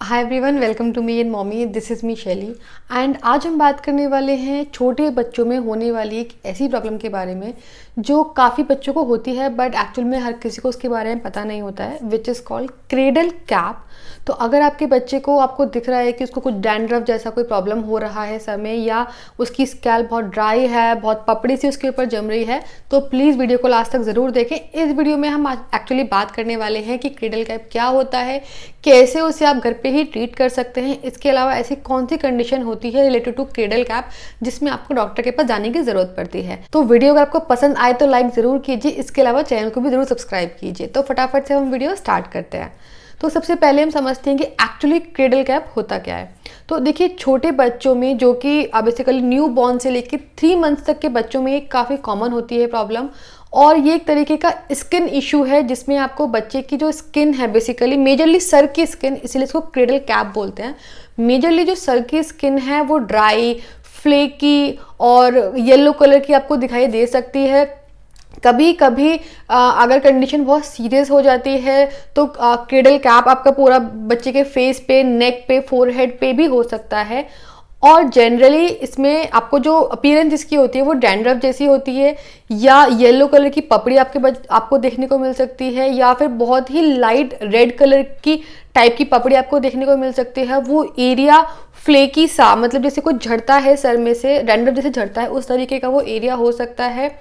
Hi everyone, welcome to me and mommy. This is me Shelly and आज हम बात करने वाले हैं छोटे बच्चों में होने वाली एक ऐसी प्रॉब्लम के बारे में जो काफ़ी बच्चों को होती है बट एक्चुअल में हर किसी को उसके बारे में पता नहीं होता है, which is called cradle cap. तो अगर आपके बच्चे को आपको दिख रहा है कि उसको कुछ डैंड्रफ जैसा कोई प्रॉब्लम हो रहा है सर में, या उसकी स्कैल्प बहुत ड्राई है, बहुत पपड़ी सी उसके ऊपर जम रही है, तो प्लीज़ वीडियो को लास्ट तक ज़रूर देखें। इस वीडियो में हम एक्चुअली बात करने वाले हैं कि क्रेडल कैप क्या होता है, कैसे उसे आप घर पे ही ट्रीट कर सकते हैं। इसके अलावा ऐसी कौन सी कंडीशन होती है रिलेटेड टू क्रेडल कैप जिसमें आपको डॉक्टर के पास जाने की जरूरत पड़ती है। तो वीडियो अगर आपको पसंद आए तो लाइक जरूर कीजिए, इसके अलावा चैनल को भी जरूर सब्सक्राइब कीजिए। तो फटाफट से हम वीडियो स्टार्ट करते हैं। तो सबसे पहले हम समझते हैं कि एक्चुअली क्रेडल कैप होता क्या है। तो देखिए, छोटे बच्चों में जो कि बेसिकली न्यू बॉर्न से लेकर 3 मंथ्स तक के बच्चों में काफ़ी कॉमन होती है प्रॉब्लम, और ये एक तरीके का स्किन इशू है जिसमें आपको बच्चे की जो स्किन है, बेसिकली मेजरली सर की स्किन, इसलिए इसको क्रेडल कैप बोलते हैं। मेजरली जो सर की स्किन है वो ड्राई, फ्लेकी और येलो कलर की आपको दिखाई दे सकती है। कभी कभी अगर कंडीशन बहुत सीरियस हो जाती है तो क्रेडल कैप आपका पूरा बच्चे के फेस पे, नेक पे, फोरहेड पे भी हो सकता है। और जनरली इसमें आपको जो अपीयरेंस इसकी होती है वो डैंड्रफ जैसी होती है, या येलो कलर की पपड़ी आपको देखने को मिल सकती है, या फिर बहुत ही लाइट रेड कलर की टाइप की पपड़ी आपको देखने को मिल सकती है। वो एरिया फ्लेकी सा, मतलब जैसे कुछ झड़ता है सर में से, डैंड्रफ जैसे झड़ता है उस तरीके का वो एरिया हो सकता है।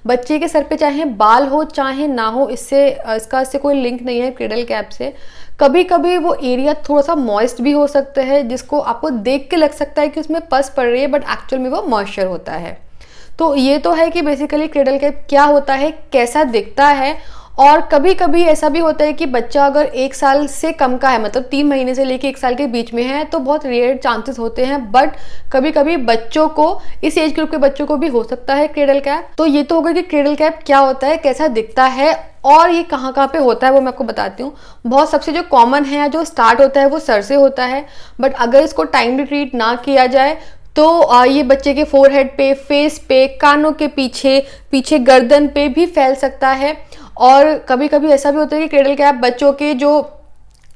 बच्चे के सर पे चाहे बाल हो चाहे ना हो, इससे कोई लिंक नहीं है क्रेडल कैप से। कभी कभी वो एरिया थोड़ा सा मॉइस्ट भी हो सकता है, जिसको आपको देख के लग सकता है कि उसमें पस पड़ रही है, बट एक्चुअल में वो मॉइस्चर होता है। तो ये तो है कि बेसिकली क्रेडल कैप क्या होता है, कैसा दिखता है। और कभी कभी ऐसा भी होता है कि बच्चा अगर 1 साल से कम का है, मतलब 3 महीने से लेके 1 साल के बीच में है, तो बहुत रेयर चांसेस होते हैं, बट कभी कभी बच्चों को, इस एज ग्रुप के बच्चों को भी हो सकता है क्रेडल कैप। तो ये तो होगा कि क्रेडल कैप क्या होता है, कैसा दिखता है और ये कहाँ कहाँ पे होता है, वो मैं आपको बताती हूँ। बहुत सबसे जो कॉमन है, जो स्टार्ट होता है वो सर से होता है, बट अगर इसको टाइमली ट्रीट ना किया जाए तो ये बच्चे के फोरहेड पे, फेस पे, कानों के पीछे गर्दन पे भी फैल सकता है। और कभी कभी ऐसा भी होता है कि क्रेडल कैप बच्चों के जो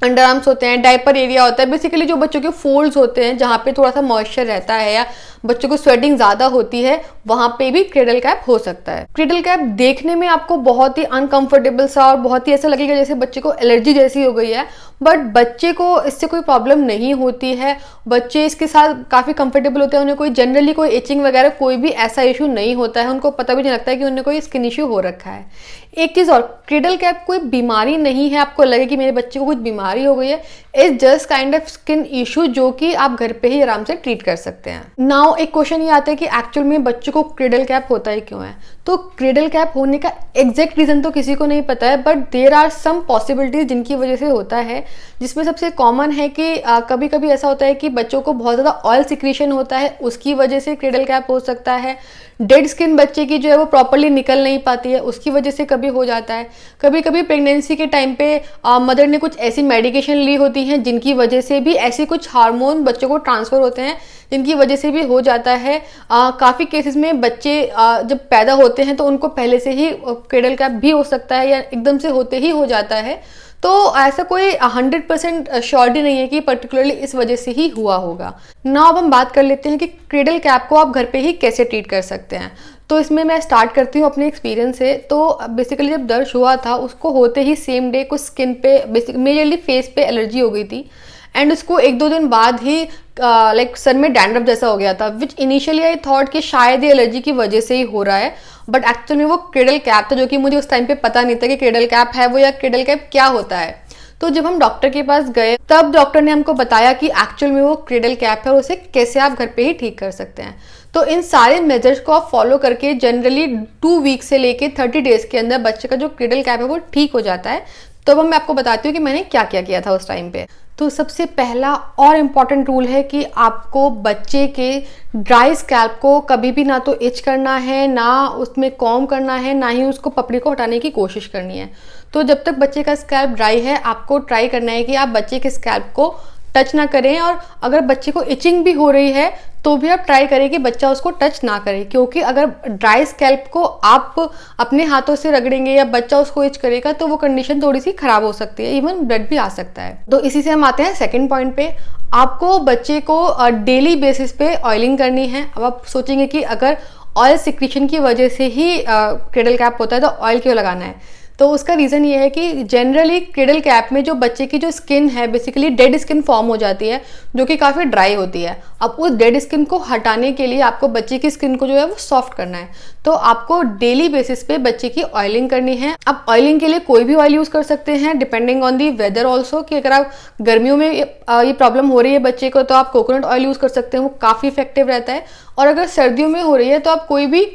अंडर आर्म्स होते हैं, डायपर एरिया होता है, बेसिकली जो बच्चों के फोल्ड्स होते हैं जहाँ पे थोड़ा सा मॉइस्चर रहता है या बच्चों को स्वेटिंग ज़्यादा होती है, वहाँ पे भी क्रेडल कैप हो सकता है। क्रेडल कैप देखने में आपको बहुत ही अनकंफर्टेबल सा और बहुत ही ऐसा लगेगा जैसे बच्चे को एलर्जी जैसी हो गई है, बट बच्चे को इससे कोई प्रॉब्लम नहीं होती है। बच्चे इसके साथ काफ़ी कंफर्टेबल होते हैं, उन्हें कोई जनरली कोई इचिंग वगैरह कोई भी ऐसा इशू नहीं होता है, उनको पता भी नहीं लगता है कि उन्हें कोई स्किन इशू हो रखा है। एक चीज़ और, क्रेडल कैप कोई बीमारी नहीं है, आपको लगे कि मेरे बच्चे को कुछ बीमारी हो गई है, it's just kind of skin issue जो कि आप घर पे ही आराम से ट्रीट कर सकते हैं। नाउ एक क्वेश्चन ये आता है कि एक्चुअल में बच्चों को क्रेडल कैप होता ही क्यों है। तो क्रेडल कैप होने का एग्जैक्ट रीजन तो किसी को नहीं पता है, but there are some possibilities जिनकी वजह से होता है, जिसमें सबसे कॉमन है कि कभी कभी ऐसा होता है कि बच्चों को बहुत ज़्यादा ऑयल सिक्रीशन होता है, उसकी वजह से क्रेडल कैप हो सकता है। डेड स्किन बच्चे की जो है वो प्रॉपरली निकल नहीं पाती है, उसकी वजह से कभी हो जाता है। कभी कभी प्रेगनेंसी के टाइम पे मदर ने कुछ ऐसी मेडिकेशन ली होती हैं जिनकी वजह से भी ऐसे कुछ हार्मोन बच्चों को ट्रांसफ़र होते हैं, जिनकी वजह से भी हो जाता है। काफ़ी केसेस में बच्चे जब पैदा होते हैं तो उनको पहले से ही क्रेडल कैप भी हो सकता है या एकदम से होते ही हो जाता है। तो ऐसा कोई 100% श्योरिटी नहीं है कि पर्टिकुलरली इस वजह से ही हुआ होगा। नाउ अब हम बात कर लेते हैं कि क्रेडल कैप को आप घर पे ही कैसे ट्रीट कर सकते हैं। तो इसमें मैं स्टार्ट करती हूँ अपने एक्सपीरियंस से। तो बेसिकली जब दर्द हुआ था, उसको होते ही सेम डे कुछ स्किन पे, मेजरली फेस पे एलर्जी हो गई थी, एंड उसको 1-2 दिन बाद ही लाइक सर में डैंड्रफ जैसा हो गया था, विच इनिशियली आई थॉट कि शायद ये एलर्जी की वजह से ही हो रहा है, बट एक्चुअली में वो क्रेडल कैप था, जो कि मुझे उस टाइम पे पता नहीं था कि क्रेडल कैप है वो, या क्रेडल कैप क्या होता है। तो जब हम डॉक्टर के पास गए तब डॉक्टर ने हमको बताया कि एक्चुअल में वो क्रेडल कैप है और उसे कैसे आप घर पे ही ठीक कर सकते हैं। तो इन सारे मेजर्स को आप फॉलो करके जनरली 2 वीक से लेके 30 डेज के अंदर बच्चे का जो क्रेडल कैप है वो ठीक हो जाता है। तो अब मैं आपको बताती हूँ कि मैंने क्या क्या किया था उस टाइम पे। तो सबसे पहला और इम्पॉर्टेंट रूल है कि आपको बच्चे के ड्राई स्कैल्प को कभी भी ना तो इच करना है, ना उसमें कॉम्ब करना है, ना ही उसको पपड़ी को हटाने की कोशिश करनी है। तो जब तक बच्चे का स्कैल्प ड्राई है, आपको ट्राई करना है कि आप बच्चे के स्कैल्प को टच ना करें। और अगर बच्चे को इचिंग भी हो रही है तो भी आप ट्राई करें कि बच्चा उसको टच ना करे, क्योंकि अगर ड्राई स्कैल्प को आप अपने हाथों से रगड़ेंगे या बच्चा उसको इच करेगा तो वो कंडीशन थोड़ी सी खराब हो सकती है, इवन ब्लड भी आ सकता है। तो इसी से हम आते हैं सेकंड पॉइंट पे। आपको बच्चे को डेली बेसिस पे ऑयलिंग करनी है। अब आप सोचेंगे कि अगर ऑयल सिक्रीशन की वजह से ही क्रेडल कैप होता है तो ऑयल क्यों लगाना है, तो उसका रीज़न ये है कि जनरली क्रेडल कैप में जो बच्चे की जो स्किन है बेसिकली डेड स्किन फॉर्म हो जाती है जो कि काफ़ी ड्राई होती है। अब उस डेड स्किन को हटाने के लिए आपको बच्चे की स्किन को जो है वो सॉफ्ट करना है, तो आपको डेली बेसिस पे बच्चे की ऑयलिंग करनी है। आप ऑयलिंग के लिए कोई भी ऑयल यूज़ कर सकते हैं depending on the weather also, कि अगर आप गर्मियों में ये प्रॉब्लम हो रही है बच्चे को तो आप कोकोनट ऑयल यूज़ कर सकते हैं, वो काफ़ी इफेक्टिव रहता है। और अगर सर्दियों में हो रही है तो आप कोई भी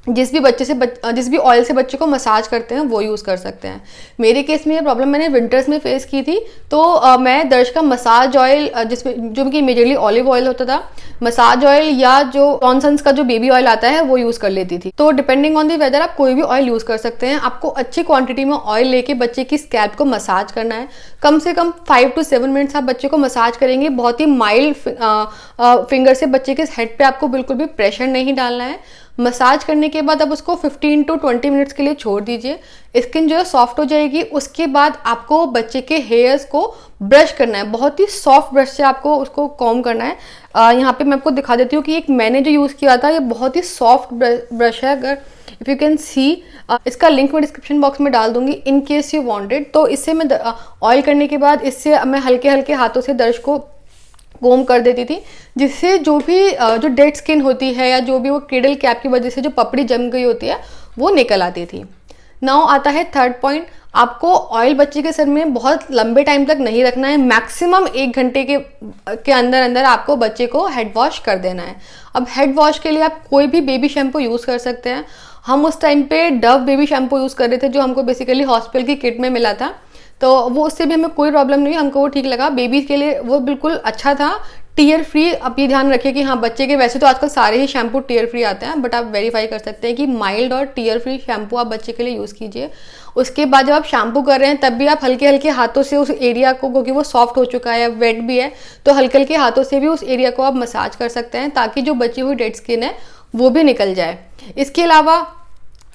जिस भी ऑयल से बच्चे को मसाज करते हैं वो यूज़ कर सकते हैं। मेरे केस में ये प्रॉब्लम मैंने विंटर्स में फेस की थी, तो मैं दर्श का मसाज ऑयल जिसमें जो कि मेजरली ऑलिव ऑयल होता था, मसाज ऑयल या जो जॉनसन्स का जो बेबी ऑयल आता है वो यूज़ कर लेती थी। तो डिपेंडिंग ऑन दी वेदर आप कोई भी ऑयल यूज़ कर सकते हैं। आपको अच्छी क्वांटिटी में ऑयल लेके बच्चे की स्कैल्प को मसाज करना है। कम से कम 5 to 7 मिनट्स आप बच्चे को मसाज करेंगे। बहुत ही माइल्ड फिंगर से बच्चे के हेड पे आपको बिल्कुल भी प्रेशर नहीं डालना है। मसाज करने के बाद आप उसको 15 to 20 मिनट्स के लिए छोड़ दीजिए। स्किन जो है सॉफ्ट हो जाएगी। उसके बाद आपको बच्चे के हेयर्स को ब्रश करना है, बहुत ही सॉफ्ट ब्रश से आपको उसको कॉम्ब करना है। यहाँ पे मैं आपको दिखा देती हूँ कि एक मैंने जो यूज़ किया था ये बहुत ही सॉफ्ट ब्रश है। अगर इफ़ यू कैन सी, इसका लिंक मैं डिस्क्रिप्शन बॉक्स में डाल दूंगी इन केस यू वांटेड। तो इससे मैं ऑयल करने के बाद इससे मैं हल्के हल्के हाथों से दर्श को कोम कर देती थी, जिससे जो डेड स्किन होती है या जो भी वो क्रेडल कैप की वजह से जो पपड़ी जम गई होती है वो निकल आती थी। नाउ आता है थर्ड पॉइंट। आपको ऑयल बच्चे के सर में बहुत लंबे टाइम तक नहीं रखना है। मैक्सिमम 1 घंटे के अंदर अंदर आपको बच्चे को हेड वॉश कर देना है। अब हेड वॉश के लिए आप कोई भी बेबी शैम्पू यूज़ कर सकते हैं। हम उस टाइम पे डव बेबी शैम्पू यूज़ कर रहे थे जो हमको बेसिकली हॉस्पिटल की किट में मिला था, तो वो उससे भी हमें कोई प्रॉब्लम नहीं, हमको वो ठीक लगा। बेबी के लिए वो बिल्कुल अच्छा था, टीयर फ्री। आप ये ध्यान रखिए कि हाँ, बच्चे के वैसे तो आजकल सारे ही शैम्पू टीयर फ्री आते हैं, बट आप वेरीफाई कर सकते हैं कि माइल्ड और टीयर फ्री शैम्पू आप बच्चे के लिए यूज़ कीजिए। उसके बाद जब आप शैम्पू कर रहे हैं तब भी आप हल्के हल्के हाथों से उस एरिया को, क्योंकि वो सॉफ्ट हो चुका है या वेट भी है, तो हल्के हल्के हाथों से भी उस एरिया को आप मसाज कर सकते हैं ताकि जो बची हुई डेड स्किन है वो भी निकल जाए। इसके अलावा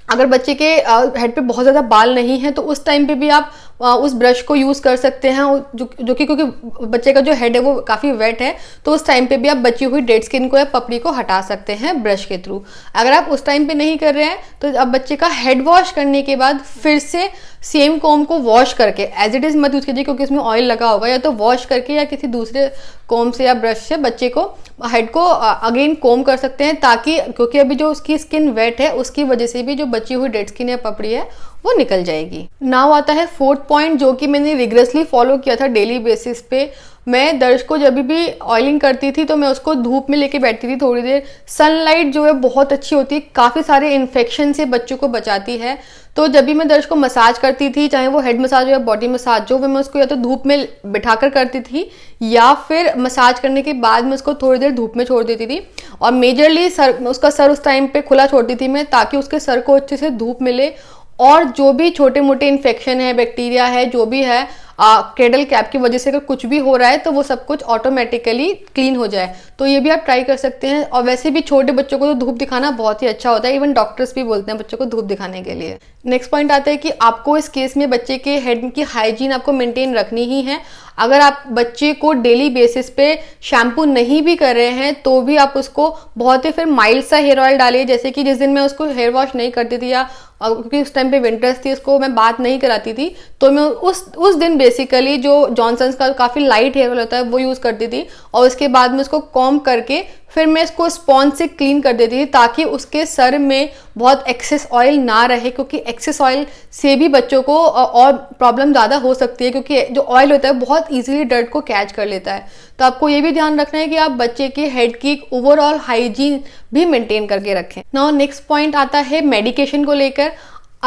अगर बच्चे के हेड पे बहुत ज़्यादा बाल नहीं है तो उस टाइम पे भी आप उस ब्रश को यूज़ कर सकते हैं, जो कि क्योंकि बच्चे का जो हेड है वो काफ़ी वेट है, तो उस टाइम पे भी आप बची हुई डेड स्किन को या पपड़ी को हटा सकते हैं ब्रश के थ्रू। अगर आप उस टाइम पे नहीं कर रहे हैं तो अब बच्चे का हेड वॉश करने के बाद फिर से सेम कोम को वॉश करके एज इट इज़ मत यूज़ कीजिए, क्योंकि इसमें ऑयल लगा होगा। या तो वॉश करके या किसी दूसरे कोम से या ब्रश से बच्चे को हेड को अगेन कोम कर सकते हैं, ताकि क्योंकि अभी जो उसकी स्किन वेट है उसकी वजह से भी जो बची हुई डेड स्किन या पपड़ी है वो निकल जाएगी। नाउ आता है फोर्थ पॉइंट, जो कि मैंने रिग्रेसली फॉलो किया था डेली बेसिस पे। मैं दर्श को जब भी ऑयलिंग करती थी तो मैं उसको धूप में लेके बैठती थी थोड़ी देर। सनलाइट जो है बहुत अच्छी होती है, काफ़ी सारे इन्फेक्शन से बच्चों को बचाती है। तो जब भी मैं दर्श को मसाज करती थी, चाहे वो हेड मसाज हो या बॉडी मसाज हो, मैं उसको या तो धूप में बिठाकर करती थी या फिर मसाज करने के बाद मैं उसको थोड़ी देर धूप में छोड़ देती थी। और मेजरली उसका सर उस टाइम पे खुला छोड़ती थी मैं, ताकि उसके सर को अच्छे से धूप मिले और जो भी छोटे मोटे इन्फेक्शन है, बैक्टीरिया है, जो भी है क्रेडल कैप की वजह से अगर कुछ भी हो रहा है तो वो सब कुछ ऑटोमेटिकली क्लीन हो जाए। तो ये भी आप ट्राई कर सकते हैं। और वैसे भी छोटे बच्चों को तो धूप दिखाना बहुत ही अच्छा होता है, इवन डॉक्टर्स भी बोलते हैं बच्चों को धूप दिखाने के लिए। नेक्स्ट पॉइंट आता है कि आपको इस केस में बच्चे के हेड की हाइजीन आपको मेंटेन रखनी ही है। अगर आप बच्चे को डेली बेसिस पे शैम्पू नहीं भी कर रहे हैं तो भी आप उसको बहुत ही फिर माइल्ड सा हेयर ऑयल डालिए। जैसे कि जिस दिन मैं उसको हेयर वॉश नहीं करती थी, या क्योंकि उस टाइम पे विंटर्स थी, उसको मैं बात नहीं कराती थी, तो मैं उस दिन बेसिकली जो जॉनसन्स का काफ़ी लाइट हेयर ऑयल होता है वो यूज़ करती थी। और उसके बाद में उसको कॉम्ब करके फिर मैं इसको स्पॉन्ज से क्लीन कर देती थी, ताकि उसके सर में बहुत एक्सेस ऑयल ना रहे, क्योंकि एक्सेस ऑयल से भी बच्चों को और प्रॉब्लम ज़्यादा हो सकती है, क्योंकि जो ऑयल होता है बहुत इजीली डर्ट को कैच कर लेता है। तो आपको ये भी ध्यान रखना है कि आप बच्चे के हेड की ओवरऑल हाइजीन भी मेंटेन करके रखें। नाउ नेक्स्ट पॉइंट आता है मेडिकेशन को लेकर।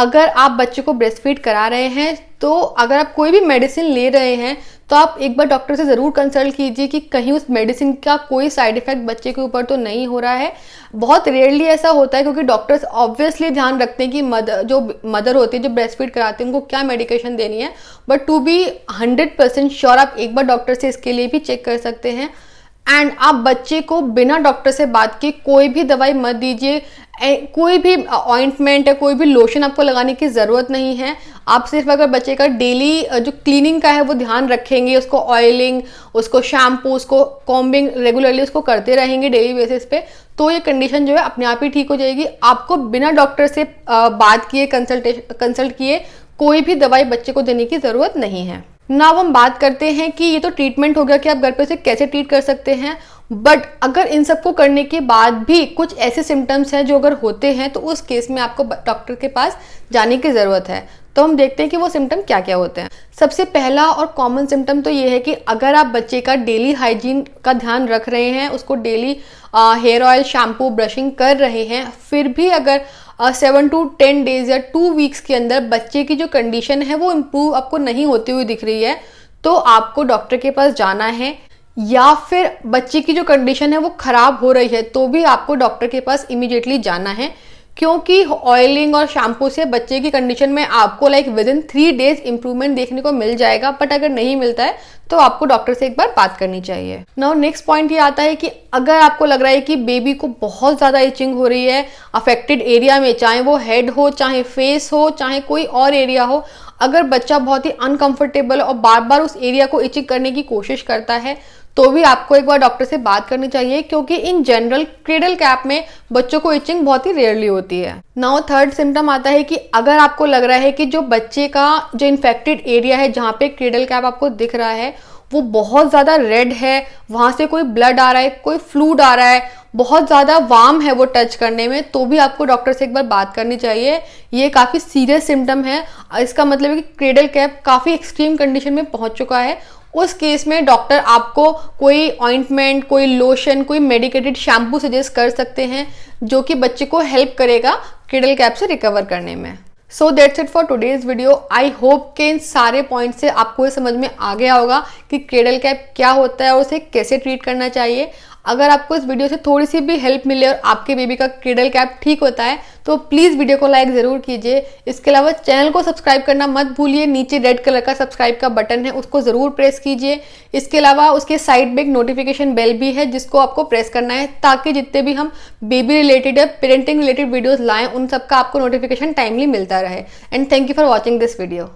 अगर आप बच्चे को ब्रेस्ट फीड करा रहे हैं तो अगर आप कोई भी मेडिसिन ले रहे हैं तो आप एक बार डॉक्टर से ज़रूर कंसल्ट कीजिए कि कहीं उस मेडिसिन का कोई साइड इफेक्ट बच्चे के ऊपर तो नहीं हो रहा है। बहुत रेयरली ऐसा होता है क्योंकि डॉक्टर्स ऑब्वियसली ध्यान रखते हैं कि मदर होती है जो ब्रेस्ट फीड कराते हैं उनको क्या मेडिकेशन देनी है, बट टू बी 100% श्योर आप एक बार डॉक्टर से इसके लिए भी चेक कर सकते हैं। एंड आप बच्चे को बिना डॉक्टर से बात किए कोई भी दवाई मत दीजिए, कोई भी ऑइंटमेंट है, कोई भी लोशन आपको लगाने की ज़रूरत नहीं है। आप सिर्फ अगर बच्चे का डेली जो क्लीनिंग का है वो ध्यान रखेंगे, उसको ऑयलिंग, उसको शैम्पू, उसको कॉम्बिंग रेगुलरली उसको करते रहेंगे डेली बेसिस पे, तो ये कंडीशन जो है अपने आप ही ठीक हो जाएगी। आपको बिना डॉक्टर से बात किए, कंसल्ट किए कोई भी दवाई बच्चे को देने की ज़रूरत नहीं है। नाउ हम बात करते हैं कि ये तो ट्रीटमेंट हो गया कि आप घर पे उसे कैसे ट्रीट कर सकते हैं, बट अगर इन सबको करने के बाद भी कुछ ऐसे सिम्टम्स हैं जो अगर होते हैं तो उस केस में आपको डॉक्टर के पास जाने की ज़रूरत है। तो हम देखते हैं कि वो सिम्टम क्या क्या होते हैं। सबसे पहला और कॉमन सिम्टम तो ये है कि अगर आप बच्चे का डेली हाइजीन का ध्यान रख रहे हैं, उसको daily hair oil, shampoo, brushing कर रहे हैं, फिर भी अगर 7 to 10 डेज या 2 वीक्स के अंदर बच्चे की जो कंडीशन है वो इम्प्रूव आपको नहीं होती हुई दिख रही है, तो आपको डॉक्टर के पास जाना है। या फिर बच्चे की जो कंडीशन है वो खराब हो रही है तो भी आपको डॉक्टर के पास इमीडिएटली जाना है, क्योंकि ऑयलिंग और शैम्पू से बच्चे की कंडीशन में आपको विदिन 3 डेज इंप्रूवमेंट देखने को मिल जाएगा, बट अगर नहीं मिलता है तो आपको डॉक्टर से एक बार बात करनी चाहिए। नाउ नेक्स्ट पॉइंट ये आता है कि अगर आपको लग रहा है कि बेबी को बहुत ज़्यादा इचिंग हो रही है अफेक्टेड एरिया में, चाहे वो हेड हो, चाहे फेस हो, चाहे कोई और एरिया हो, अगर बच्चा बहुत ही अनकंफर्टेबल और बार बार उस एरिया को इचिंग करने की कोशिश करता है तो भी आपको एक बार डॉक्टर से बात करनी चाहिए, क्योंकि इन जनरल क्रेडल कैप में बच्चों को इचिंग बहुत ही रेयरली होती है। नाउ थर्ड सिम्टम आता है कि अगर आपको लग रहा है कि जो बच्चे का जो इन्फेक्टेड एरिया है जहाँ पे क्रेडल कैप आपको दिख रहा है वो बहुत ज़्यादा रेड है, वहाँ से कोई ब्लड आ रहा है, कोई फ्लूइड आ रहा है, बहुत ज़्यादा वार्म है वो टच करने में, तो भी आपको डॉक्टर से एक बार बात करनी चाहिए। ये काफ़ी सीरियस सिम्टम है, इसका मतलब है कि क्रेडल कैप काफ़ी एक्सट्रीम कंडीशन में पहुँच चुका है। उस केस में डॉक्टर आपको कोई ऑइंटमेंट, कोई लोशन, कोई मेडिकेटेड शैम्पू सजेस्ट कर सकते हैं जो कि बच्चे को हेल्प करेगा क्रेडल कैप से रिकवर करने में। So that's it for today's video. I hope के इन सारे पॉइंट से आपको ये समझ में आ गया होगा कि क्रेडल कैप क्या होता है और उसे कैसे ट्रीट करना चाहिए। अगर आपको इस वीडियो से थोड़ी सी भी हेल्प मिले और आपके बेबी का क्रेडल कैप ठीक होता है तो प्लीज़ वीडियो को लाइक ज़रूर कीजिए। इसके अलावा चैनल को सब्सक्राइब करना मत भूलिए, नीचे रेड कलर का सब्सक्राइब का बटन है उसको ज़रूर प्रेस कीजिए। इसके अलावा उसके साइड में एक नोटिफिकेशन बेल भी है जिसको आपको प्रेस करना है, ताकि जितने भी हम बेबी रिलेटेड या पेरेंटिंग रिलेटेड वीडियोज़ लाएँ उन सबका आपको नोटिफिकेशन टाइमली मिलता रहे। And thank you for watching this video.